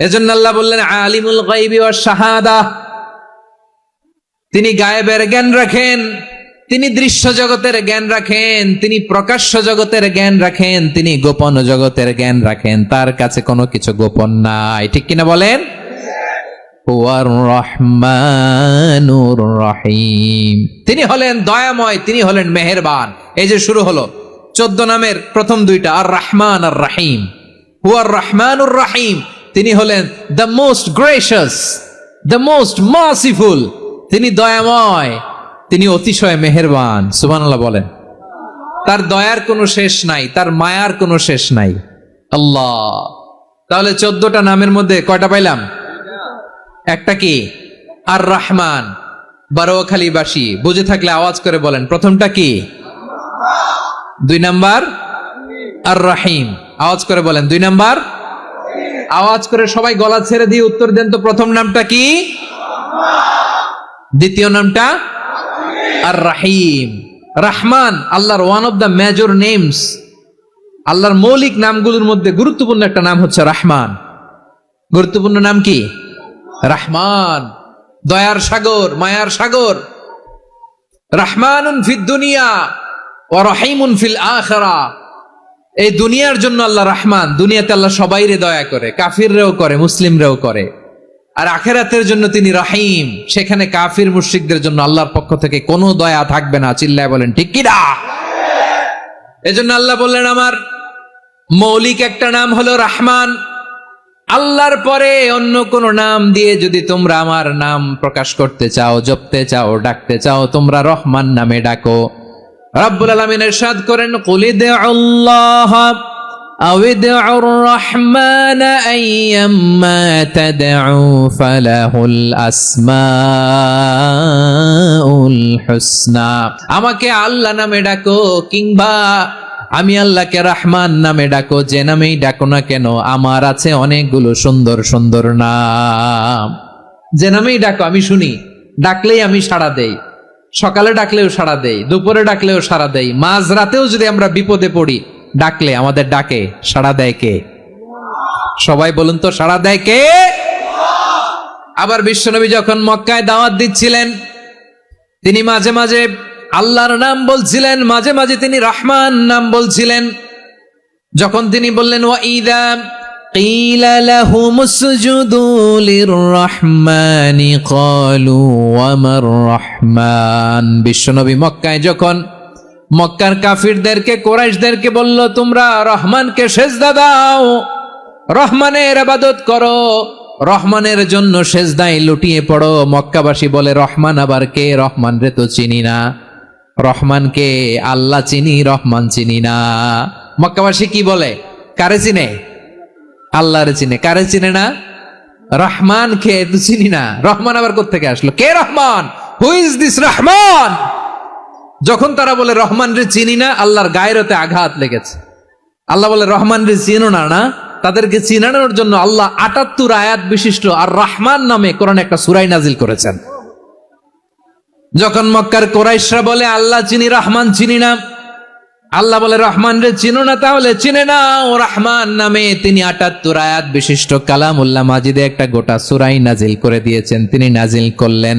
এজন্য আল্লাহ বললেন আলিমুল গায়বি ওয়াশ শাহাদা, তিনি গায়েবের জ্ঞান রাখেন, তিনি দৃশ্য জগতের জ্ঞান রাখেন, তিনি প্রকাশ্য জগতের জ্ঞান রাখেন, তিনি গোপন জগতের জ্ঞান রাখেন। তার কাছে কোনো কিছু গোপন নাই, ঠিক কিনা বলেন? হুয়ার রহমানুর রহিম, তিনি হলেন দয়াময়, তিনি হলেন মেহেরবান। এই যে শুরু হলো 14 নামের প্রথম দুইটা, আর রহমান আর রহিম। হুয়ার রহমানুর রহিম, তিনি হলেন the most gracious, the most merciful, তিনি দয়াময়, তিনি অতিশয় মেহেরবান। সুবহানাল্লাহ বলেন। তার দয়ার কোনো শেষ নাই, তার মায়ার কোনো শেষ নাই। আল্লাহ, তাহলে 14টা নামের মধ্যে কয়টা পাইলাম? একটা কি? আর রহমান। বারোয়াখালীবাসী বুঝে থাকলে আওয়াজ করে বলেন, প্রথমটা কি? 2 নাম্বার আর রহিম। আওয়াজ করে বলেন 2 নাম্বার। আওয়াজ করে সবাই গলা ছেড়ে দিয়ে উত্তর দেন তো, প্রথম নামটা কি? দ্বিতীয় নামটা? আর রহিম। রহমান আল্লাহর one of the major names, আল্লাহর মৌলিক নামগুলোর মধ্যে গুরুত্বপূর্ণ একটা নাম হচ্ছে রহমান। গুরুত্বপূর্ণ নাম কি? রহমান, দয়ার সাগর, মায়ার সাগর। রহমানুন ফিদ দুনিয়া ওয়া রহিমুন ফিল আখিরা। এই দুনিয়ার জন্য আল্লাহ রহমান, দুনিয়াতে আল্লাহ সবাইরে দয়া করে, কাফিররেও করে, মুসলিমরেও করে। আর আখিরাতের জন্য তিনি রহিম, সেখানে কাফির মুশরিকদের জন্য আল্লাহর পক্ষ থেকে কোনো দয়া থাকবে না। চিল্লায় বলেন ঠিক কি না? এজন্য আল্লাহ বললেন আমার মৌলিক একটা নাম হলো রহমান। আল্লাহর পরে অন্য কোন নাম দিয়ে যদি তোমরা আমার নাম প্রকাশ করতে চাও, জপতে চাও, ডাকতে চাও, তোমরা রহমান নামে ডাকো। রব্বুল আলামিন ইরশাদ করেন, কুলিদুল্লাহ আউইদুর রহমান আইয়াম্মা তাদউ ফালাহুল আসমাউল হুসনা। আমাকে আল্লাহ নামে ডাকো, কিংবা আমি আল্লাহকে রহমান নামে ডাকো, যে নামেই ডাকো না কেন আমার আছে অনেকগুলো সুন্দর সুন্দর নাম। যে নামেই ডাকো আমি শুনি, ডাকলেই আমি সাড়া দেই। সকালে ডাকলেও সাড়া দেই, দুপুরে ডাকলেও সাড়া দেই, মাঝ রাতেও যদি আমরা বিপদে পড়ি, ডাকলে আমাদের ডাকে সাড়া দেয় কে? সবাই বলুন তো, সাড়া দেয় কে? আবার বিশ্বনবী যখন মক্কায় দাওয়াত দিচ্ছিলেন, তিনি মাঝে মাঝে আল্লাহর নাম বলছিলেন, মাঝে মাঝে তিনি রহমান নাম বলছিলেন। যখন তিনি বললেন ওয়াইদা কিলা লাহুম উসজুদু লিররহমানি ক্বালু ওয়ামার রহমান। বিশ্বনবী মক্কায় যখন মক্কার কাফিরদেরকে, কুরাইশদেরকে বলল তোমরা রহমানকে সেজদা দাও, রহমানের ইবাদত করো, রহমানের জন্য সেজদায় লুটিয়ে পড়ো, মক্কাবাসী বলে রহমান আবার কে? রহমান রে তো চিনি না। রহমানকে আল্লাহ চিনি, রহমান চিনি না। মক্কাবাসী কি বলে? কারে চিনে? আল্লাহরে চিনে। কারে চিনে না? রহমান কে তো চিনি না। রহমান আবার কোত্থেকে আসলো? কে Rahman? Who is this Rahman? যখন তারা বলে রহমান রে চিনি না, আল্লাহর গায়রতে আঘাত লেগেছে। আল্লাহ বলে রহমান রে চিনো না, না? তাদেরকে চিনানোর জন্য আল্লাহ 78 আয়াত বিশিষ্ট আর রহমান নামে কোরআনে একটা সূরা নাজিল করেছেন। যখন মক্কার কুরাইশরা বলে আল্লাহ চিনি, রহমান চিনি না, আল্লাহ বলে রহমান রে চিনো না, তাহলে চিনে নাও রহমান নামে। তিনি 78 আয়াত বিশিষ্ট কালামুল্লাহ মাজিদে একটা গোটা সূরা নাজিল করে দিয়েছেন। তিনি নাজিল করলেন,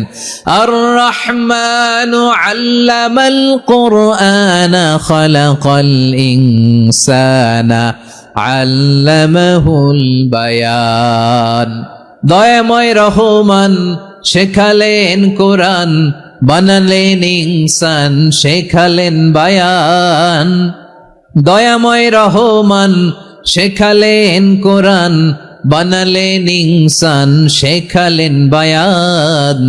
আর রহমানু আল্লামাল কুরআনা খালাকাল ইনসানা আল্লামাহুল বায়ান। দয়াময় রহমান শেখালেন কোরআন, বানালেন ইনসান, শেখালেন বায়ান। দয়াময় রহমান শেখালেন কোরআন, বানালেন ইনসান, শেখালেন বায়ান।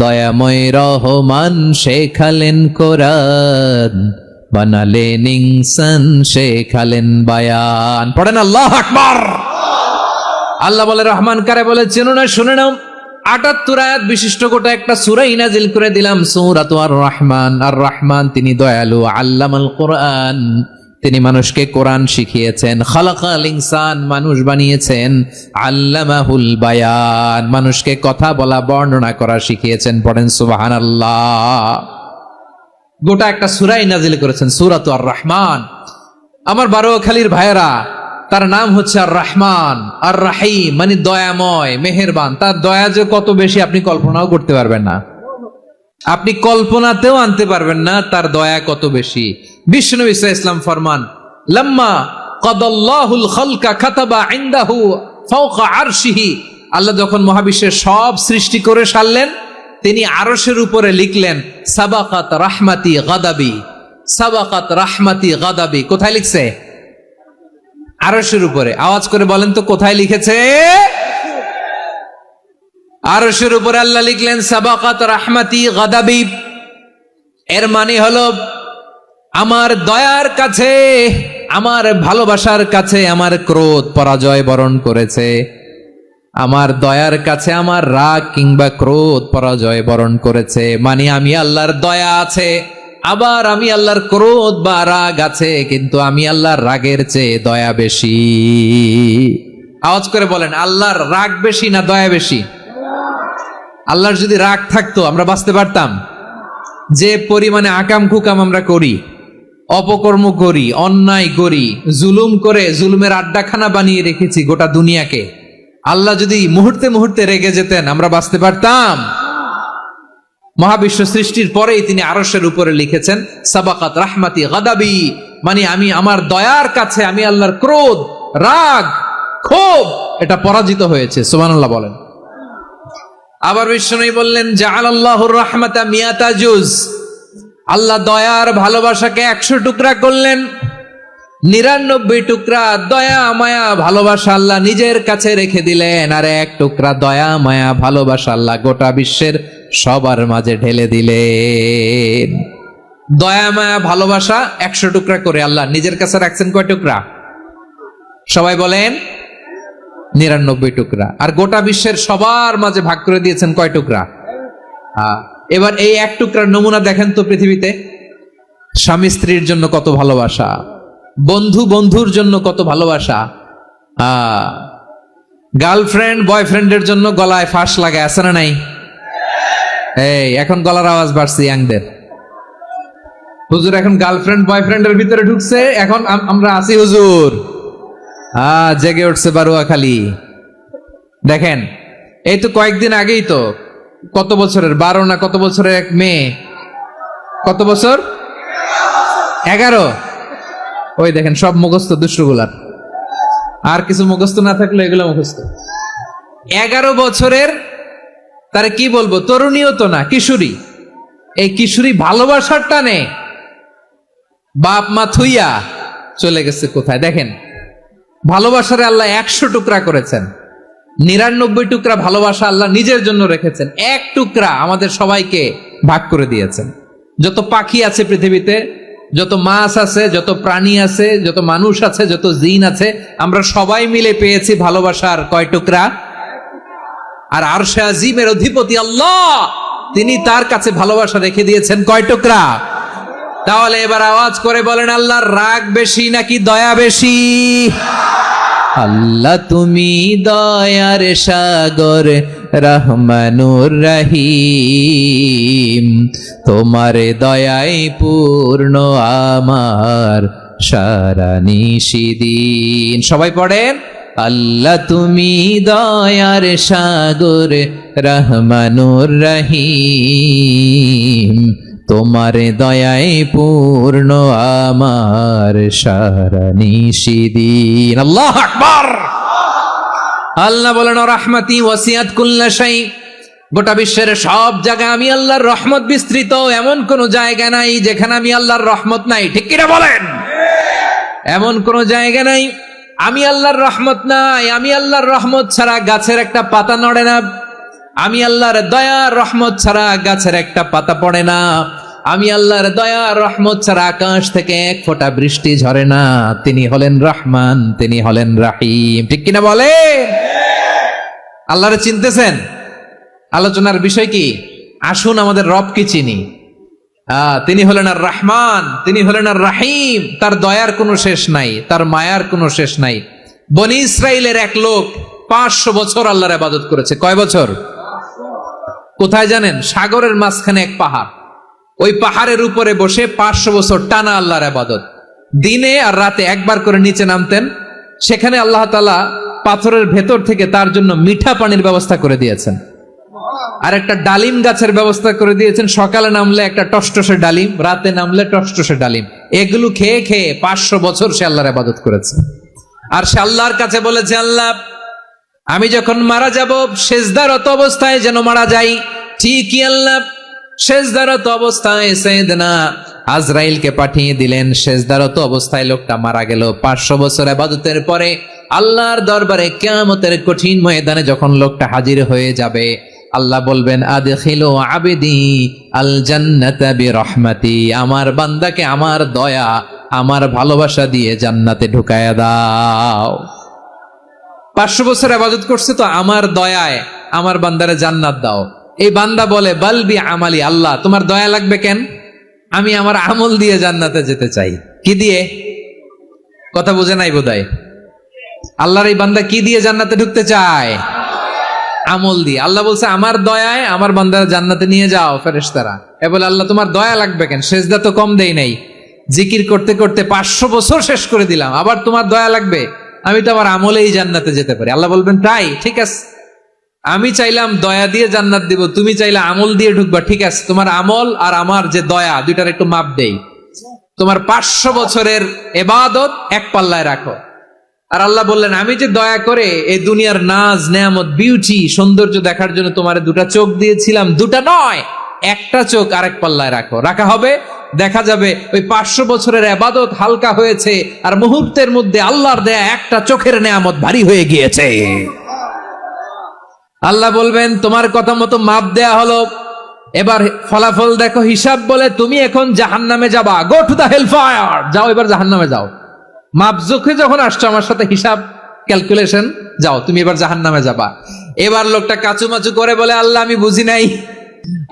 দয়াময় রহমান শেখালেন কোরআন, বানালেন ইনসান, শেখালেন বায়ান। পড়েন আল্লাহু আকবার। আল্লাহ বলে রহমান কারে বলে চেনো না? শুনে নাও, 78 আয়াত বিশিষ্ট গোটা একটা সূরা নাজিল করে দিলাম, সূরাতু আর রহমান। আর রহমান তিনি দয়ালু, আল্লামাল কোরআন, তিনি মানুষকে কোরআন শিখিয়েছেন। খালাকাল ইনসান, মানুষ বানিয়েছেন। আল্লামাহুল বায়ান, মানুষকে কথা বলা, বর্ণনা করা শিখিয়েছেন। পড়েন সুবহানাল্লাহ। গোটা একটা সূরা নাজিল করেছেন, সূরাতু আর রহমান। আমার বারোয়াখালীর ভাইয়েরা, তার নাম হচ্ছে আর রহমান আর রাহিম, মানে দয়াময়, মেহেরবান। তার দয়া যে কত বেশি আপনি কল্পনাও করতে পারবেন না, আপনি কল্পনাতেও আনতে পারবেন না তার দয়া কত বেশি। বিশ্বনবী সাল্লাল্লাহু আলাইহি ওয়াসাল্লাম ফরমান, লাম্মা কাদাল্লাহুল খালকা কাতাবা ইনদাহু ফাওকা আরশিহি, আল্লাহ যখন মহাবিশ্বের সব সৃষ্টি করে সারলেন, তিনি আরশের উপরে লিখলেন সাবাকাত রাহমাতি গাদাবি, সাবাকাত রাহমাতি গাদাবি। কোথায় লিখছে? আরশের উপরে। আওয়াজ করে বলেন তো কোথায় লিখেছে? আরশের উপরে আল্লাহ লিখলেন সাবাকাত রাহমাতি গাদাবি। এর মানে হলো আমার দয়ার কাছে, আমার ভালোবাসার কাছে আমার ক্রোধ পরাজয় বরণ করেছে, আমার দয়ার কাছে আমার রাগ কিংবা ক্রোধ পরাজয় বরণ করেছে। মানে আমি আল্লাহর দয়া আছে, আবার আমি আল্লাহর ক্রোধ বা রাগ আছে, কিন্তু আমি আল্লাহর রাগের চেয়ে দয়া বেশি। আওয়াজ করে বলেন, আল্লাহর রাগ বেশি না দয়া বেশি? আল্লাহর যদি রাগ থাকতো আমরা বাঁচতে পারতাম? যে পরিমাণে আকাম কুকাম আমরা করি, অপকর্ম করি, অন্যায় করি, জুলুম করে জুলুমের আড্ডাখানা বানিয়ে রেখেছি গোটা দুনিয়াকে, আল্লাহ যদি মুহূর্তে মুহূর্তে রেগে যেতেন আমরা বাঁচতে পারতাম? মহাবিশ্ব সৃষ্টির পরেই তিনি আরশের উপরে লিখেছেন সাবাকাত রাহমাতি গাদাবি, মানে আমি আমার দয়ার কাছে আমি আল্লাহর ক্রোধ, রাগ, ক্ষোভ এটা পরাজিত হয়েছে। সুবহানাল্লাহ বলেন। আবার বিষ্ণু বললেন জাআলাল্লাহুর রাহমাতা মিয়াতা জুজ, আল্লাহ দয়ার ভালোবাসাকে 100 টুকরা করলেন। 99 টুকরা দয়া মায়া ভালোবাসা আল্লাহ নিজের কাছে রেখে দিলেন, আর 1 টুকরা দয়া মায়া ভালোবাসা আল্লাহ গোটা বিশ্বের সবার মাঝে ঢেলে দিলেন। দয়া মায়া ভালোবাসা 100 টুকরা করে আল্লাহ নিজের কাছে রাখছেন কয় টুকরা? সবাই বলেন 99 টুকরা। আর গোটা বিশ্বের সবার মাঝে ভাগ করে দিয়েছেন কয় টুকরা? এবার এই 1 টুকরার নমুনা দেখেন তো পৃথিবীতে। স্বামী স্ত্রীর জন্য কত ভালোবাসা, বন্ধু বন্ধুর জন্য কত ভালোবাসা, গার্লফ্রেন্ড বয়ফ্রেন্ডের জন্য গলায় ফাঁস লাগায়, আছে না নাই? এই এখন গলার আওয়াজ বাড়ছে ইয়াংদের। হুজুর এখন গার্লফ্রেন্ড বয়ফ্রেন্ডের ভিতরে ঢুকছে, এখন আমরা আছি হুজুর। জেগে উঠছে বারুয়াখালী। দেখেন এই তো কয়েকদিন আগেই তো, কত বছরের 12 না কত বছরের এক মেয়ে, কত বছর? 11। ওই দেখেন সব মুখস্থ দুষ্টগুলার, আর কিছু মুখস্থ না থাকলে এগুলো মুখস্থ। 11 বছরের, তার কি বলবো, তরুণীও তো না, কিশোরী। এই কিশোরী ভালোবাসার টানে বাপ মা থুইয়া চলে গেছে কোথায়? দেখেন ভালোবাসারে আল্লাহ 100 টুকরা করেছেন, 99 টুকরা ভালোবাসা আল্লাহ নিজের জন্য রেখেছেন, 1 টুকরা আমাদের সবাইকে ভাগ করে দিয়েছেন। যত পাখি আছে পৃথিবীতে, যত মাছ আছে, যত প্রাণী আছে, যত মানুষ আছে, যত জিন আছে, আমরা সবাই মিলে পেয়েছি ভালোবাসার কয় টুকরা? আর আরশে আজিমের অধিপতি আল্লাহ, তিনি তার কাছে ভালোবাসা রেখে দিয়েছেন কয় টুকরা? তাহলে এবার আওয়াজ করে বলেন, আল্লাহর রাগ বেশি নাকি দয়া বেশি? আল্লাহ তুমি দয়ার সাগর রহমানুর রহিম, তোমার দয়ায় পূর্ণ আমার সারা নিশিদিন। সবাই পড়েন, আল্লাহ তুমি দয়ার সাগর রহমানুর রহিম, তোমার দয়ায় পূর্ণ আমার সারা নিশিদিন। আল্লাহু আকবার। আল্লাহ বলেন রাহমাতি ওয়াসিআত কুল্লা শাই, গোটা বিশ্বের সব জায়গায় আমি আল্লাহর রহমত বিস্তৃত, এমন কোন জায়গা নাই যেখানে আমি আল্লাহর রহমত নাই। ঠিক কিনা বলেন? এমন কোন জায়গা নাই আমি আল্লাহর রহমত নাই। আমি আল্লাহর রহমত ছাড়া গাছের একটা পাতা নড়ে না, আমি আল্লাহর দয়া রহমত ছাড়া গাছের একটা পাতা পড়ে না, আমি আল্লাহর দয়া রহমত ছাড়া আকাশ থেকে 1 ফোঁটা বৃষ্টি ঝরে না। তিনি হলেন রহমান, তিনি হলেন রাহিম। ঠিক কিনা বলে? আল্লাহরে চিনতেছেন? আলোচনার বিষয় কি? আসুন আমাদের রবকে চিনি। তিনি হলেন আর রহমান, তিনি হলেন আর রাহিম। তার দয়ার কোনো শেষ নাই, তার মায়ার কোনো শেষ নাই। বনি ইসরাইলের এক লোক 500 বছর আল্লাহর ইবাদত করেছে। কয় বছর? কোথায় জানেন? সাগরের মাঝখানে এক পাহাড়, ওই পাহাড়ের উপরে বসে 500 বছর টানা আল্লাহর ইবাদত। দিনে আর রাতে একবার করে নিচে নামতেন, সেখানে আল্লাহ তাআলা পাথরের ভেতর থেকে তার জন্য মিঠা পানির ব্যবস্থা করে দিয়েছেন, আর একটা ডালিম গাছের ব্যবস্থা করে দিয়েছেন। সকালে নামলে একটা টসটসে ডালিম, রাতে নামলে টসটসে ডালিম। এগুলো খেয়ে খেয়ে 500 বছর সে আল্লাহর ইবাদত করেছে। আর সে আল্লাহর কাছে বলেছে, আল্লাহ আমি যখন মারা যাব সেজদারত অবস্থায় যেন মারা যাই। ঠিকই আল্লাহ সেজদারত অবস্থায় সাইয়েদনা আজরাইলকে পাঠিয়ে দিলেন। সেজদারত অবস্থায় লোকটা মারা গেল। 500 বছর ইবাদতের পরে আল্লাহর দরবারে কিয়ামতের কঠিন ময়দানে যখন লোকটা হাজির হয়ে যাবে, আল্লাহ বলবেন আদখিলু আবদি আল জান্নাতা বিরহমাতি, আমার বান্দাকে আমার দয়া আমার ভালোবাসা দিয়ে জান্নাতে ঢুকায়া দাও। 500 বছর ইবাদত করছে তো আমার দয়ায় আমার বান্দারে জান্নাত দাও। এই বান্দা বলে বালবি আমালি, আল্লাহ তোমার দয়া লাগবে কেন, আমি আমার আমল দিয়ে জান্নাতে যেতে চাই। কি দিয়ে? কথা বুঝে নাই বোধহয়। আল্লাহর এই বান্দা কি দিয়ে জান্নাতে ঢুকতে চায়? আমল দিয়ে। আল্লাহ বলছে আমার দয়ায় আমার বান্দারা জান্নাতে নিয়ে যাও ফেরেশতারা। এ বলে আল্লাহ তোমার দয়া লাগবে কেন, সেজদা তো কম দেই নাই, জিকির করতে করতে 500 বছর শেষ করে দিলাম, আবার তোমার দয়া লাগবে? আমি তো আমার আমলেই জান্নাতে যেতে পারি। আল্লাহ বলবেন তাই, ঠিক আছে, আমি চাইলাম দয়া দিয়ে জান্নাত দিব, তুমি চাইলে আমল দিয়ে ঢুকবা, ঠিক আছে, তোমার আমল আর আমার যে দয়া দুইটার একটু মাপ দেই। তোমার 500 বছরের ইবাদত এক পাল্লায় রাখো। আর আল্লাহ বললেন আমি যে দয়া করে এই দুনিয়ার নাজ নেয়ামত বিউটি সৌন্দর্য দেখার জন্য তোমারে দুটা চোখ দিয়েছিলাম, দুটা নয় একটা চোখ আরেক পাল্লায় রাখো। রাখা হবে, দেখা যাবে ওই 500 বছরের ইবাদত হালকা হয়েছে আর মুহূর্তের মধ্যে আল্লাহর দেয়া একটা চোখের নেয়ামত ভারী হয়ে গিয়েছে। আল্লাহ বলবেন তোমার কথা মতো মাপ দেয়া হলো, এবার ফলাফল দেখো, হিসাব বলে তুমি এখন জাহান্নামে যাবা, go to the hell fire, যাও এবার জাহান্নামে যাও। মাপ জোখে যখন আসছো আমার সাথে হিসাব ক্যালকুলেশন, যাও তুমি এবার জাহান্নামে যাবা। এবার লোকটা কাচুমাচু করে বলে আল্লাহ আমি বুঝি নাই,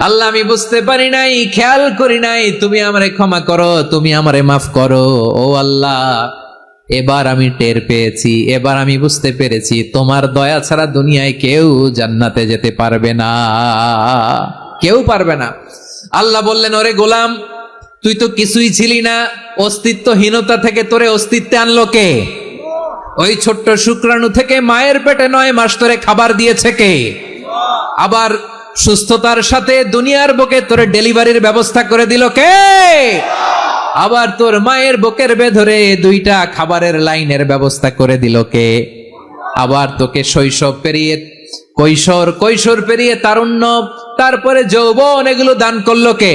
আল্লাহ আমি বুঝতে পারি নাই, খেয়াল করি নাই, তুমি আমারে ক্ষমা করো, তুমি আমারে মাফ করো। ও আল্লাহ এবার আমি টের পেয়েছি, এবার আমি বুঝতে পেরেছি তোমার দয়া ছাড়া দুনিয়ায় কেউ জান্নাতে যেতে পারবে না, কেউ পারবে না। আল্লাহ বললেন ওরে গোলাম তুই তো কিছুই ছিলি না, অস্তিত্বহীনতা থেকে তোরে অস্তিত্বে আনলো কে? ওই ছোট্ট শুক্রাণু থেকে মায়ের পেটে 9 মাস তোরে খাবার দিয়েছে কে? আবার সুস্থতার সাথে দুনিয়ার বুকে তোরে ডেলিভারির ব্যবস্থা করে দিল কে? আবার তোর মায়ের বুকের ভেতরে 2টা খাবারের লাইনের ব্যবস্থা করে দিল কে? আবার তোকে শৈশব পেরিয়ে কৈশোর পেরিয়ে তারুণ্য, তারপরে যৌবন, এগুলো দান করলো কে?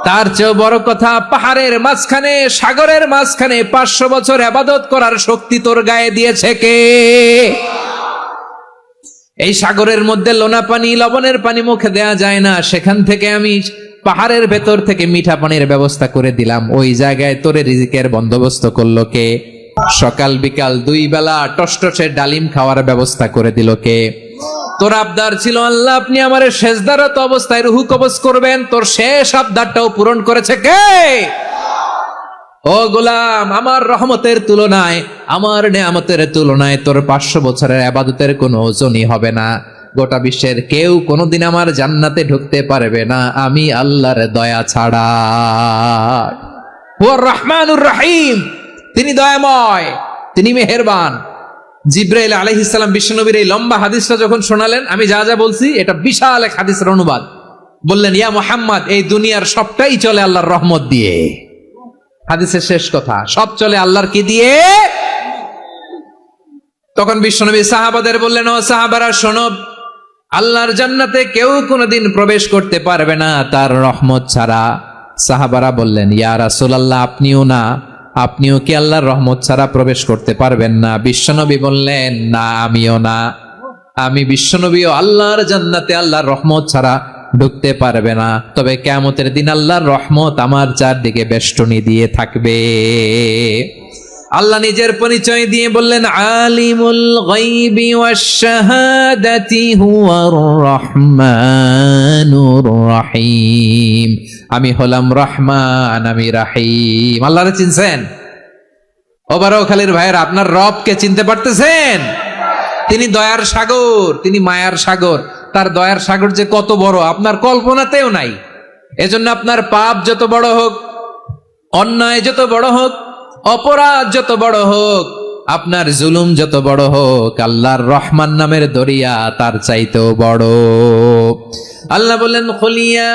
তার চেয়েও বড় কথা, পাহাড়ের মাঝখানে সাগরের মাঝখানে 500 বছর ইবাদত করার শক্তি তোর গায়ে দিয়েছে কে? এই সাগরের মধ্যে লোনা পানি লবণের পানি মুখে দেয়া যায় না, সেখান থেকে আমি পাহাড়ের ভেতর থেকে মিঠা পানির ব্যবস্থা করে দিলাম, ওই জায়গায় তোরে রিজিকের বন্দোবস্ত করলো কে? সকাল বিকাল 2 বেলা টসটসে ডালিম খাওয়ার ব্যবস্থা করে দিল কে? তোর আবদার ছিল আল্লাহ আপনি আমারে সেজদারত অবস্থায় রুহু কবজ করবেন, তোর শেষ আবদারটাও পূরণ করেছে কে? ও গোলাম আমার রহমতের তুলনায়, আমার নেয়ামতের তুলনায় তোর 500 বছরের ইবাদতের কোনো ওজনই হবে না। গোটা বিশ্বের কেউ কোনোদিন আমার জান্নাতে ঢুকতে পারবে না আমি আল্লাহর দয়া ছাড়া। হুয়া রহমানুর রহিম, তিনি দয়াময়, তিনি মেহেরবান। জিব্রাইল আলাইহিস সালাম বিশ্বনবীর এই লম্বা হাদিসটা যখন শোনালেন, আমি যা যা বলছি এটা বিশাল এক হাদিসের অনুবাদ, বললেন ইয়া মুহাম্মদ এই দুনিয়ার সবটাই চলে আল্লাহর রহমত দিয়ে। হাদিসের শেষ কথা, সব চলে আল্লাহর কি দিয়ে? তখন বিশ্বনবী সাহাবাদের বললেন ও সাহাবারা শোনো, আল্লাহর জান্নাতে কেউ কোনোদিন প্রবেশ করতে পারবে না তার রহমত ছাড়া। সাহাবারা বললেন ইয়া রাসূলুল্লাহ আপনিও না, আপনিও কি আল্লাহর রহমত ছাড়া প্রবেশ করতে পারবেন না? বিশ্বনবী বললেন না আমিও না, আমি বিশ্বনবীও আল্লাহর জান্নাতে আল্লাহর রহমত ছাড়া ঢুকতে পারবে না, তবে কিয়ামতের দিন আল্লাহর রহমত আমার চারদিকে বেষ্টনী দিয়ে থাকবে। আল্লাহ নিজের পরিচয় দিয়ে বললেন আলিমুল গায়বি ওয়াশ শাহাদাতি হুয়ার রহমানুর রহিম, আমি হলাম রহমান, আমি রাহিম। আল্লাহরে চিনছেন? ও বারোখালীর ভাইয়েরা আপনার রবকে চিনতে পারতেছেন? তিনি দয়ার সাগর, তিনি মায়ার সাগর। তার দয়ার সাগর যে কত বড় আপনার কল্পনাতেও নাই। এজন্য আপনার পাপ যত বড় হোক, অন্যায় যত বড় হোক, অপরাধ যত বড় হোক, আপনার জুলুম যত বড় হোক, আল্লাহর রহমান নামের দরিয়া তার চাইতেও বড়। আল্লাহ বললেন, খুলিয়া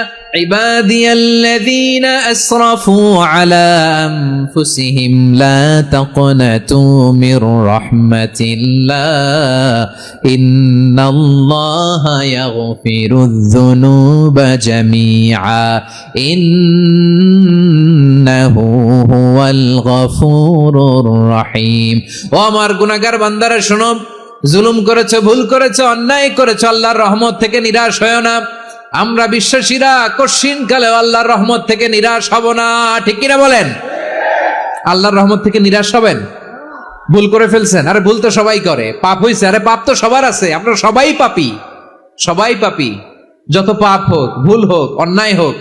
ইবাদিয়াল্লাযীনা আসরাফু আলা আনফুসিহিম লা তাকনাতু মির রাহমাতিল্লাহ ইন্নাল্লাহা ইয়াগফিরুয যুনুবা জামিআ ইন্নাহু হুয়াল গফুরুর রহিম। ও আমার গুনাহগার বান্দারা শোনো, জুলুম করেছো, ভুল করেছো, অন্যায় করেছো, আল্লাহর রহমত থেকে নিরাশ হয়ো না। আমরা বিশ্বাসীরা কঠিন কালে আল্লাহর রহমত থেকে নিরাশ হব না, ঠিক কিনা বলেন? আল্লাহর রহমত থেকে নিরাশ হবেন? ভুল করে ফেলছেন, আরে ভুল তো সবাই করে, পাপ হইছে, আরে পাপ তো সবার আছে, আপনারা সবাই পাপী, সবাই পাপী। যত পাপ হোক, ভুল হোক, অন্যায় হোক,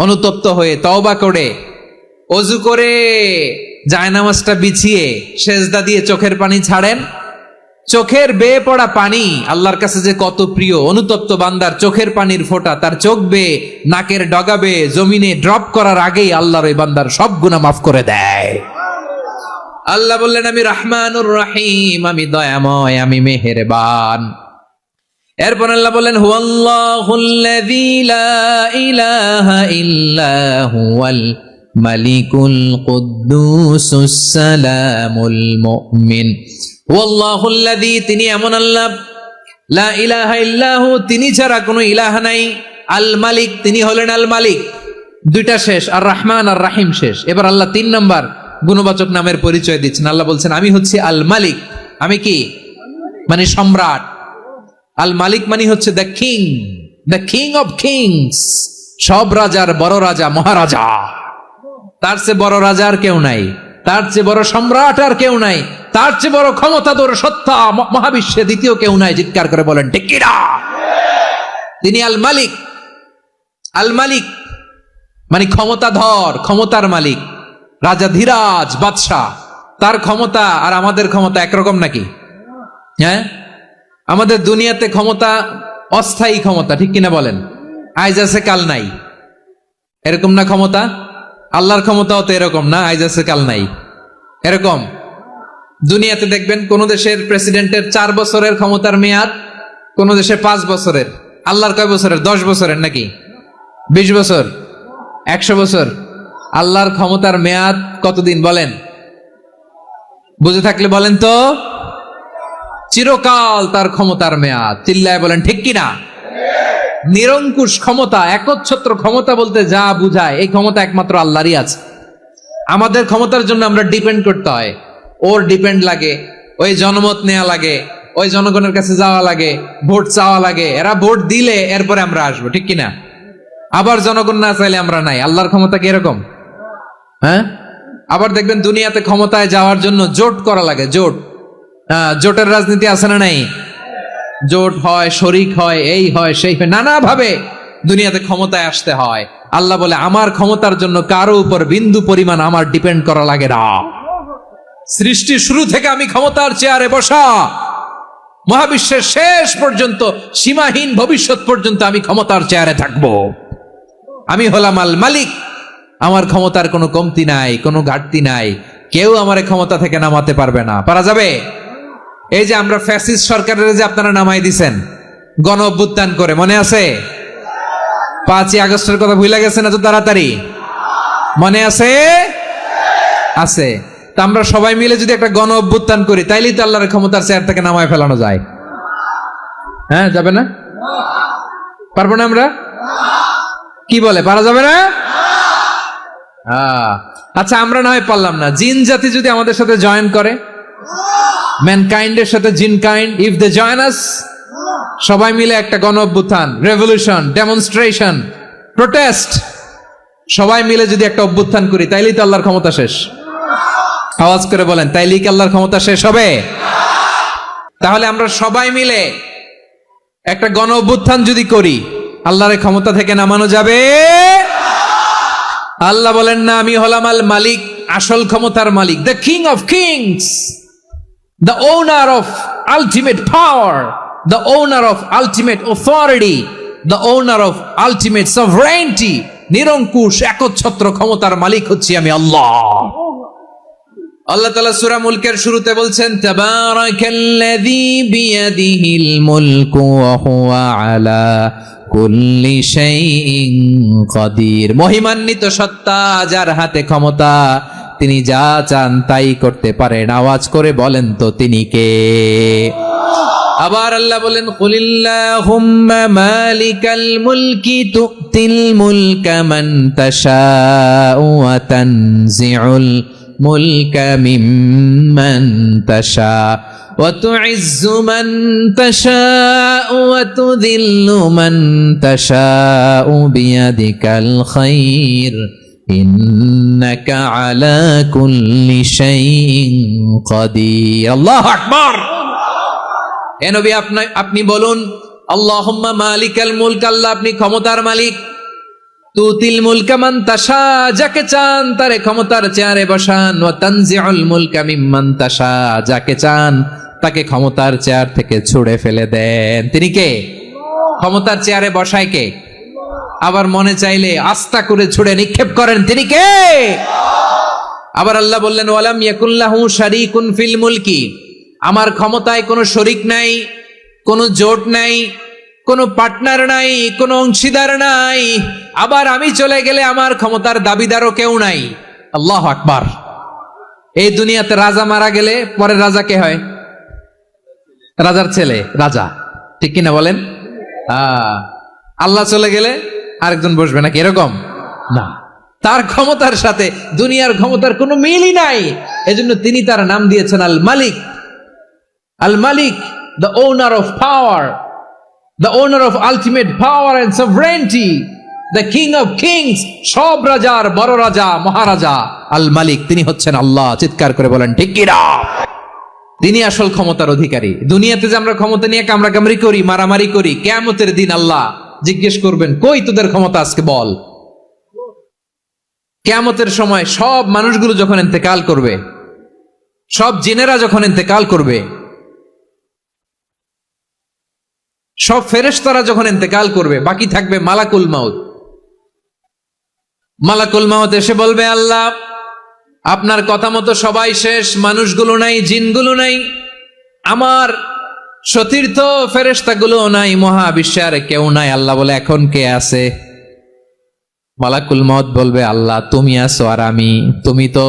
অনুতপ্ত হয়ে তওবা করে ওযু করে জায়নামাজটা বিছিয়ে সেজদা দিয়ে চোখের পানি ছাড়েন। চোখের বেয়ে পড়া পানি আল্লাহর কাছে যে কত প্রিয়। অনুতপ্ত বান্দার চোখের পানির ফোঁটা তার চোখ বেয়ে নাকের ডগা বেয়ে জমিনে ড্রপ করার আগেই আল্লাহর ওই বান্দার সব গুনাহ মাফ করে দেয়। আল্লাহ বললেন, আমি রহমানুর রহিম, আমি দয়াময়, আমি মেহেরবান। এরপর আল্লাহ বললেন, হুয়াল্লাহুল্লাযী লা ইলাহা ইল্লা হুয়াল মালিকুল কুদ্দুসুস সালামুল মুমিন। হুয়াল্লাহুল্লাযী, তিনি এমন আল্লাহ, লা ইলাহা ইল্লাহু, তিনি ছাড়া কোনো ইলাহ নাই, আল মালিক, তিনি হলেন আল মালিক। দুইটা শেষ, আর রহমান আর রাহিম শেষ। এবার আল্লাহ 3 নাম্বার গুণবাচক নামের পরিচয় দিচ্ছেন। আল্লাহ বলছেন, আমি হচ্ছি আল মালিক। আমি কি? মানে সম্রাট। আল মালিক মানে হচ্ছে দ্য কিং অফ কিংস, সব রাজার বড় রাজা, মহারাজা। তার চেয়ে বড় রাজা আর কেউ নাই, তার চেয়ে বড় সম্রাট আর কেউ নাই, তার চেয়ে বড় ক্ষমতাধর সত্তা মহাবিশ্বে দ্বিতীয় কেউ নাই। চিৎকার করে বলেন ঠিক কিনা? তিনি আল মালিক। আল মালিক মানে ক্ষমতাধর, ক্ষমতার মালিক, রাজা ধীরাজ বাদশাহ। তার ক্ষমতা আর আমাদের ক্ষমতা একরকম নাকি? হ্যাঁ, আমাদের দুনিয়াতে ক্ষমতা অস্থায়ী ক্ষমতা, ঠিক কিনা বলেন? আজ আছে কাল নাই, এরকম না ক্ষমতা? আল্লাহর ক্ষমতাও তো এরকম না, আজ আছে কাল নাই এরকম। দুনিয়াতে দেখবেন কোন দেশের প্রেসিডেন্টের 4 বছরের ক্ষমতার মেয়াদ, কোন দেশে 5 বছরের। আল্লাহর কয় বছরের? 10 বছরের নাকি 20 বছর, 100 বছর। আল্লাহর ক্ষমতার মেয়াদ কতদিন বলেন? বুঝে থাকলে বলেন তো। চিরকাল তার ক্ষমতার মেয়াদ। চিল্লায় বলেন ঠিক কিনা? নিরঙ্কুশ ক্ষমতা, একচ্ছত্র ক্ষমতা বলতে যা বুঝায়, এই ক্ষমতা একমাত্র আল্লাহরই আছে। আমাদের ক্ষমতার জন্য আমরা ডিপেন্ড করতে হয়, ওর ডিপেন্ড লাগে, ওই জনমত নেওয়া লাগে, ওই জনগণের কাছে যাওয়া লাগে, ভোট চাওয়া লাগে, এরা ভোট দিলে এরপরে আমরা আসবো, ঠিক কিনা? আবার জনগণ না চাইলে আমরা নাই। আল্লাহর ক্ষমতা কি এরকম? হ্যাঁ, আবার দেখবেন দুনিয়াতে ক্ষমতায় যাওয়ার জন্য জোট করা লাগে, জোট। জোটের রাজনীতি আছে না নাই? জোট হয়, শরিক হয়, এই হয়, সেই হয়, নানা ভাবে দুনিয়াতে ক্ষমতায় আসতে হয়। আল্লাহ বলে, আমার ক্ষমতার জন্য কারো উপর বিন্দু পরিমাণ আমার ডিপেন্ড করা লাগে না। সৃষ্টির শুরু থেকে আমি ক্ষমতার চেয়ারে বসা, মহাবিশ্বের শেষ পর্যন্ত, সীমাহীন ভবিষ্যৎ পর্যন্ত আমি ক্ষমতার চেয়ারে থাকবো। আমি হলাম আল মালিক। আমার ক্ষমতার কোনো কমতি নাই, কোনো ঘাটতি নাই। কেউ আমার ক্ষমতা থেকে নামাতে পারবে না। পারা যাবে? এই যে আমরা ফ্যাসিস্ট সরকারের যে আপনারা নামাই দিছেন গণ অভ্যুত্থান করে, মনে আছে? 5ই আগস্টের কথা ভুলে গেছেন এত তাড়াতাড়ি? মনে আছে? আছে। তা আমরা সবাই মিলে যদি একটা গণ অভ্যুত্থান করি, তাইলেই তো আল্লাহর ক্ষমতার চেয়ার থেকে নামায় ফেলানো যায়। হ্যাঁ, যাবে না? পারবো না আমরা? কি বলে, পারা যাবে না? আচ্ছা, আমরা না হয় পারলাম না, জিন জাতি যদি আমাদের সাথে জয়েন করে, ম্যানকাইন্ডের সাথে জিনকাইন্ড, ইফ দে জয়েন আস, সবাই মিলে একটা গণ অভ্যুত্থান, রেভলিউশন, ডেমনস্ট্রেশন, প্রোটেস্ট, সবাই মিলে যদি একটা অভ্যুত্থান করি, তাইলেই তো আল্লাহর ক্ষমতা শেষ। আওয়াজ করে বলেন, তাইলেই কি আল্লাহর ক্ষমতা শেষ হবে? তাহলে আমরা সবাই মিলে একটা গণ অভ্যুত্থান যদি করি, আল্লাহর ক্ষমতা থেকে নামানো যাবে? আল্লাহ বলেন না, আমি হলাম আল মালিক, আসল ক্ষমতার মালিক, the king of kings, the owner of ultimate power, the owner of ultimate authority, the owner of ultimate sovereignty, নিরঙ্কুশ একচ্ছত্র ক্ষমতার মালিক হচ্ছি আমি আল্লাহ। আল্লাহ তাআলা সূরা মুলকের শুরুতে বলছেন তাবারাকাল্লাযী বিয়াদিহিল মুলকু ওয়া হুয়া আলা কুল্লি শাইইন কাদির। মহিমান্বিত সত্তা, যার হাতে ক্ষমতা, তিনি যা চান তাই করতে পারেন। আওয়াজ করে বলেন তো তিনি কে? আবার আল্লাহ বলেন কুলিল্লাহুম্মা মালিকাল মুলকি তুতিল মুলকা মান তাশাউ ওয়া তানজিউল মুলকা মিম্মান তাশা ওয়া তুইজ্জু মান তাশাউ ওয়া তুযিল্লু মান তাশাউ বিয়াদিকাল খায়র ইন্নাকা আলা কুল্লি শাইইন কাদির। আল্লাহু আকবার। এ নবী আপনি বলুন আল্লাহুম্মা মালিকাল মুলক, আল্লাহ আপনি ক্ষমতার মালিক। তুতিল মুলকা মান তাশা, যাকে চান তারে ক্ষমতার চেয়ারে বসান। ওয়া তানজিউল মুলকা মিম্মান তাশা, যাকে চান তাকে ক্ষমতার চেয়ার থেকে ছুড়ে ফেলে দেন। তিনি কে? ক্ষমতার চেয়ারে বসায় কে? আবার মনে চাইলে আস্থা করে ছুড়ে নিক্ষেপ করেন, তিনি কে? আবার আল্লাহ বললেন ওয়ালাম ইয়াকুল্লাহু শারীকুন ফিল মুলকি, আমার ক্ষমতায় কোনো শরিক নাই, কোনো জোট নাই, কোনো পার্টনার নাই, কোনো অংশীদার নাই। আবার আমি চলে গেলে আমার ক্ষমতার দাবিদারও কেউ নাই। আল্লাহু আকবার। এই দুনিয়াতে রাজা মারা গেলে পরে রাজা কে হয়? রাজার ছেলে রাজা, ঠিক কিনা বলেন? আল্লাহ চলে গেলে আরেকজন বসবে নাকি? এরকম না, তার ক্ষমতার সাথে দুনিয়ার ক্ষমতার কোনো মিলই নাই। এজন্য তিনি তার নাম দিয়েছেন আল মালিক। আল মালিক, the owner of power, the owner of ultimate power and sovereignty, the king of kings, সব রাজার বড় রাজা, মহারাজা আল মালিক, তিনি হচ্ছেন আল্লাহ। চিৎকার করে বলেন ঠিক কি না? তিনি আসল ক্ষমতার অধিকারী। দুনিয়াতে যে আমরা ক্ষমতা নিয়ে কামড়াকামড়ি করি, মারামারি করি, কিয়ামতের দিন আল্লাহ জিজ্ঞেস করবেন কই তোদের ক্ষমতা, আজকে বল। কিয়ামতের সময় সব মানুষগুলো যখন ইন্তেকাল করবে, সব জিনেরা যখন ইন্তেকাল করবে, সব ফেরেশতারা যখন ইন্তেকাল করবে, বাকি থাকবে মালাকুল মাউত। মালাকুল মাউত এসে বলবে আল্লাহ আপনার কথা মতো সবাই শেষ, মানুষগুলো নাই, জিনগুলো নাই, আমার সতীর্থ ফেরেশতাগুলো নাই, মহাবিশ্বে আর কেউ নাই। আল্লাহ বলে এখন কে আছে? মালাকুল মাউত বলবে আল্লাহ তুমি আছো আর আমি। তুমি তো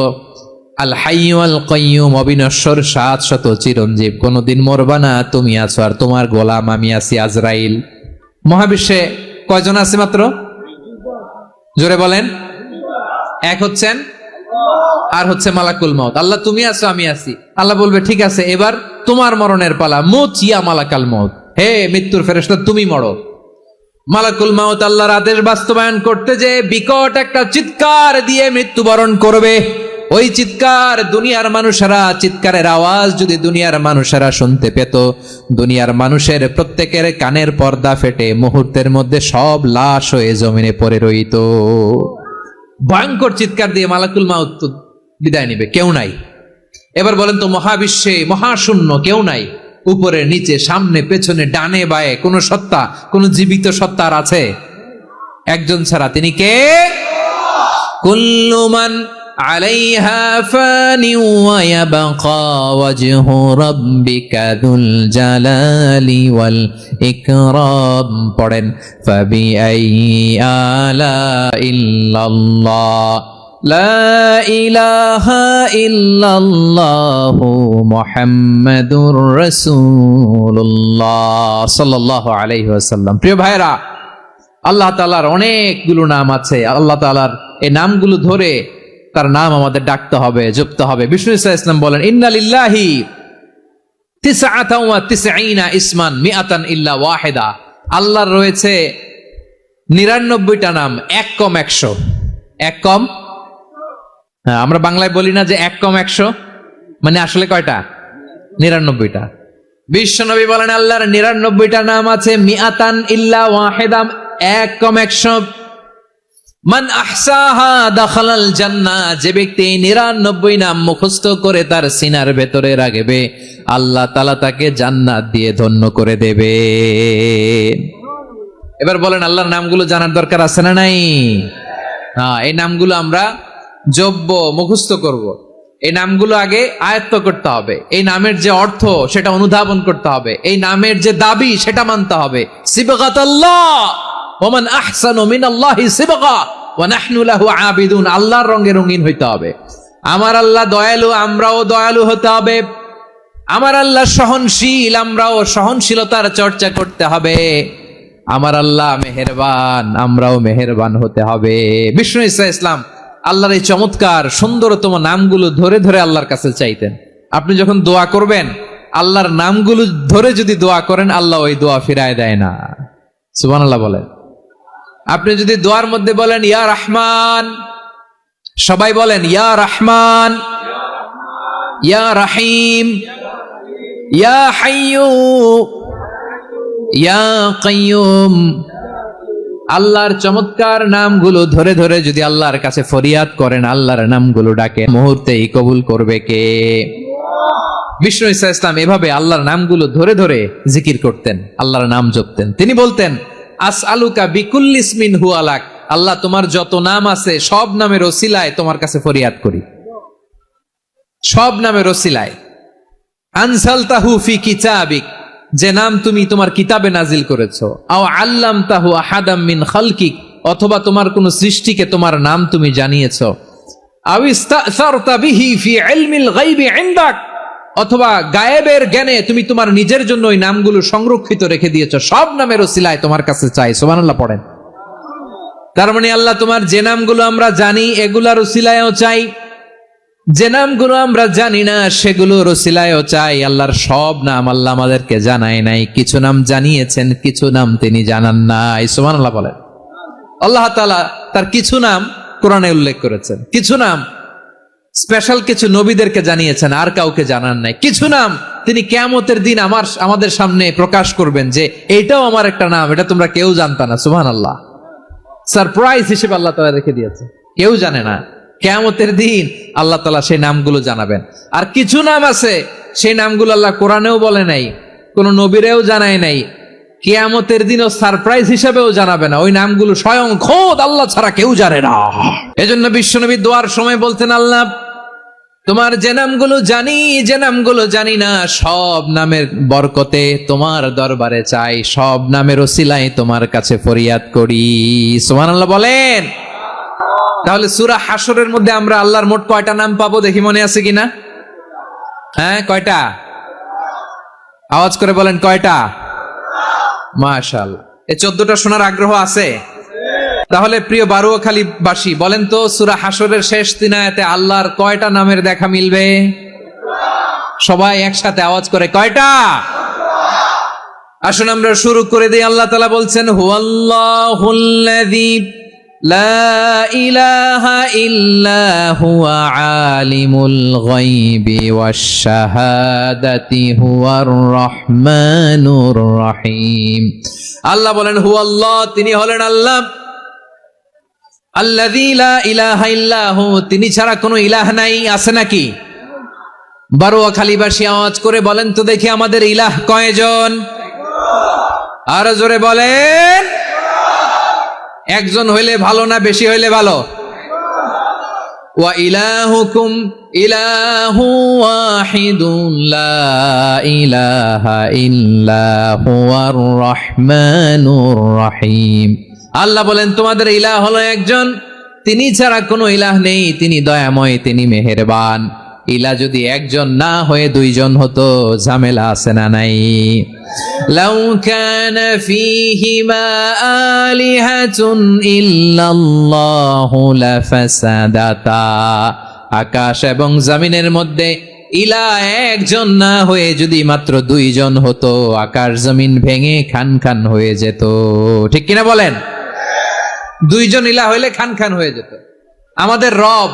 আল হাইয়্যু আল কাইয়্যুম, অবিনশ্বর, শাশ্বত, চিরঞ্জীব, কোনদিন মরবা না, তুমি আছো আর তোমার গোলাম আমি আছি আজরাইল। মহাবিশ্বে কয়জন আছে মাত্র? জোরে বলেন। এক হচ্ছেন আর হচ্ছে মালাকুল মাউত। আল্লাহ তুমি আছো আমি আছি। আল্লাহ বলবে ঠিক আছে, এবার তোমার মরণের পালা, মুত ইয়া মালাকাল মাউত, হে মৃত্যুর ফেরেশতা তুমি মরো। মালাকুল মাউত আল্লাহর আদেশ বাস্তবায়ন করতে যে বিকট একটা চিৎকার দিয়ে মৃত্যুবরণ করবে। ওই চিৎকার দুনিয়ার মানুষেরা, চিৎকারের আওয়াজ যদি দুনিয়ার মানুষেরা শুনতে পেত, দুনিয়ার মানুষের প্রত্যেকের কানের পর্দা ফেটে মুহূর্তের মধ্যে সব লাশ হয়ে জমিনে পড়ে রইত। ভয়ঙ্কর চিৎকার দিয়ে মালাকুল মাউত বিদায় নিবে, কেউ নাই। এবার বলেন তো মহাবিশ্বে মহাশূন্য, কেউ নাই, উপরে নিচে সামনে পেছনে ডানে বায়ে কোন সত্তা, কোন জীবিত সত্তা আর আছে? একজন ছাড়া, তিনি কে? কুল্লু মান আলাইহা ফানি ওয়া ইয়াবকা ওয়াজহু রাব্বিকা যুল জালালি ওয়াল ইকরাম। পড়েন ফাবিআইয়ি আলা ইল্লাল্লাহ লা ইলাহা ইল্লাল্লাহু মুহাম্মাদুর রাসূলুল্লাহ সাল্লাল্লাহু আলাইহি ওয়াসাল্লাম। প্রিয় ভাইরা, আল্লাহ তাআলার অনেকগুলো নাম আছে। আল্লাহ তাআলার এই নামগুলো ধরে তার নাম আমাদের ডাকতে হবে, জপতে হবে। বিষ্ণু ইসলাম বলেন ইন্না লিল্লাহি 99 ইসমান মিআতান ইল্লা ওয়াহিদা। আল্লাহর রয়েছে 99টা নাম, এক কম 100। এক কম, আমরা বাংলায় বলি না যে এক কম 100, মানে আসলে কয়টা? 99টা। বিশ্বনবী বলেন আল্লাহর 99টা নাম আছে, মিআতান ইল্লা ওয়াহিদা, এক কম 100। মান আহসাহা দাখালাল জান্নাহ, যে ব্যক্তি 99 নাম মুখস্থ করে তার সিনার ভেতরে রাখবে, আল্লাহ তাআলা তাকে জান্নাত দিয়ে ধন্য করে দেবে। এবার বলেন আল্লাহর নামগুলো জানার দরকার আছে না নাই? এই নামগুলো আমরা জপব, মুখস্থ করব। এই নামগুলো আগে আয়ত্ত করতে হবে, এই নামের যে অর্থ সেটা অনুধাবন করতে হবে, এই নামের যে দাবি সেটা মানতে হবে। সিবগাতাল্লাহ ওয়া মান আহসানু মিনাল্লাহি সিবগা ওয়া নাহনু লাহু আবিদুন। আল্লাহর রঙে রঙিন হইতে হবে। আমার আল্লাহ দয়ালু, আমরাও দয়ালু হতে হবে। আমার আল্লাহ সহনশীল, আমরাও সহনশীলতার চর্চা করতে হবে। আমার আল্লাহ মেহেরবান, আমরাও মেহেরবান হতে হবে। বিষ্ণু ঈসা ইসলাম আল্লাহর এই চমৎকার সুন্দরতম নামগুলো ধরে ধরে আল্লাহর কাছে চাইতেন। আপনি যখন দোয়া করবেন, আল্লাহর নামগুলো ধরে যদি দোয়া করেন, আল্লাহ ওই দোয়া ফিরায় দেয় না। সুবহানাল্লাহ বলেন। আপনি যদি দোয়ার মধ্যে বলেন ইয়া রহমান, সবাই বলেন ইয়া রহমান, ইয়া রহিম, ইয়া হাইয়্যু, ইয়া কাইয়্যুম। আল্লাহর চমৎকার নামগুলো ধরে ধরে যদি আল্লাহর কাছে ফরিয়াদ করেন, আল্লাহর নামগুলো ডাকে, মুহূর্তেই কবুল করবে কে? বিষ্ণু ঈসা ইসলাম এভাবে আল্লাহর নামগুলো ধরে ধরে জিকির করতেন, আল্লাহর নাম জপতেন। তিনি বলতেন আসআলুকা বিকুল্লি ইসমিন হুয়া লাক, আল্লাহ তোমার যত নাম আছে সব নামের ওসিলায় তোমার কাছে ফরিয়াদ করি, সব নামের ওসিলায়। আনসালতাহু ফি কিতাবিক, যে নাম তুমি তোমার কিতাবে নাজিল করেছো। আও আল্লামতাহু আহাদাম মিন খালকিক, অথবা তোমার কোন সৃষ্টিকে তোমার নাম তুমি জানিয়েছো। আও ইস্তাসারতা বিহি ফি ইলমিল গায়বি ইনদাক, অথবা গায়েবের জ্ঞানে তুমি তোমার নিজের জন্য ওই নামগুলো সংরক্ষিত রেখে দিয়েছো। সব নামের ওসিলায় তোমার কাছে চাই। সুবহানাল্লাহ পড়েন। তার মানে আল্লাহ তোমার যে নামগুলো আমরা জানি এগুলার ওসিলায়ও চাই, যে নামগুলো আমরা জানি না সেগুলোর ওসিলায়ও চাই। আল্লাহর সব নাম আল্লাহ আমাদেরকে জানায় নাই, কিছু নাম জানিয়েছেন, কিছু নাম তিনি জানান নাই। সুবহানাল্লাহ বলেন। আল্লাহ তাআলা তার কিছু নাম কোরআনে উল্লেখ করেছেন, কিছু নাম স্পেশাল কিছু নবীদেরকে জানিয়েছেন, আর কাউকে জানান নাই। কিছু নাম তিনি কিয়ামতের দিন আমাদের সামনে প্রকাশ করবেন যে এটাও আমার একটা নাম, এটা তোমরা কেউ জানতা না। সুবহানাল্লাহ। সারপ্রাইজ হিসেবে আল্লাহ তাআলা রেখে দিয়েছে, কেউ জানে না। কিয়ামতের দিন আল্লাহ তাআলা সেই নামগুলো জানাবেন। আর কিছু নাম আছে সেই নামগুলো আল্লাহ কোরআনেও বলে নাই, কোন নবীরেও জানায় নাই, কিয়ামতের দিনও সারপ্রাইজ হিসেবেও জানাবে না। ওই নামগুলো স্বয়ং খোদ আল্লাহ ছাড়া কেউ জানে না। এজন্য বিশ্বনবী দোয়ার সময় বলতেন, আল্লাহ তোমার যে নামগুলো জানি, যে নামগুলো জানি না, সব নামের বরকতে তোমার দরবারে চাই, সব নামের ওসিলায় তোমার কাছে ফরিয়াদ করি। সুবহানাল্লাহ বলেন। তাহলে সূরা হাশরের মধ্যে আমরা আল্লাহর মোট কয়টা নাম পাবো দেখি, মনে আছে কিনা? হ্যাঁ, কয়টা? আওয়াজ করে বলেন কয়টা? মাশাআল্লাহ। এই 14টা শোনার আগ্রহ আছে? তাহলে প্রিয় বারুয়াখালীবাসী বলেন তো, সূরা হাশরের শেষ 3 আয়াতে আল্লাহর কয়টা নামের দেখা মিলবে? সবাই একসাথে আওয়াজ করে কয়টা? আসুন আমরা শুরু করে দিই। আল্লাহ তাআলা বলছেন হুয়াল্লাহুল্লাযী লা ইলাহা ইল্লা হুয়া আলিমুল গায়বি ওয়াশ শাহাদাতি হুয়ার রহমানুর রহিম। আল্লাহ বলেন হুয়াল্লাহ, তিনি হলেন আল্লাহ। আল্লাযী লা ইলাহা ইল্লা হু, তিনি ছাড়া কোনো ইলাহ নাই। আছে নাকি? বারুয়াখালীবাসী আওয়াজ করে বলেন তো দেখি, আমাদের ইলাহ কয়জন? আর জোরে বলেন। একজন হইলে ভালো না বেশি হইলে ভালো? ওয়া ইলাহুকুম ইলাহু ওয়াহিদুন লা ইলাহা ইল্লা হুয়ার রহমানুর রহিম। আল্লাহ বলেন তোমাদের ইলাহ হলো একজন, তিনি ছাড়া কোনো ইলাহ নেই, তিনি দয়াময়, তিনি মেহেরবান। ইলাহ যদি একজন না হয়ে দুইজন হতো, ঝামেলা আছে না নাই? লাউ কানা ফীহিমা আলিহাতুন ইল্লাল্লাহু লাফাসাদাতা, আকাশ এবং জমিনের মধ্যে ইলাহ একজন না হয়ে যদি মাত্র দুইজন হতো, আকাশ জমিন ভেঙে খান খান হয়ে যেত। ঠিক কিনা বলেন? দুইজন ইলাহ হইলে খান খান হয়ে যেত। আমাদের রব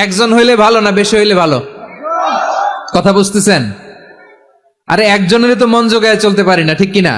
একজন হইলে ভালো না বেশি হইলে ভালো? কথা বুঝতেছেন? আরে একজনের তো মন জোগায় চলতে পারি না, ঠিক কিনা?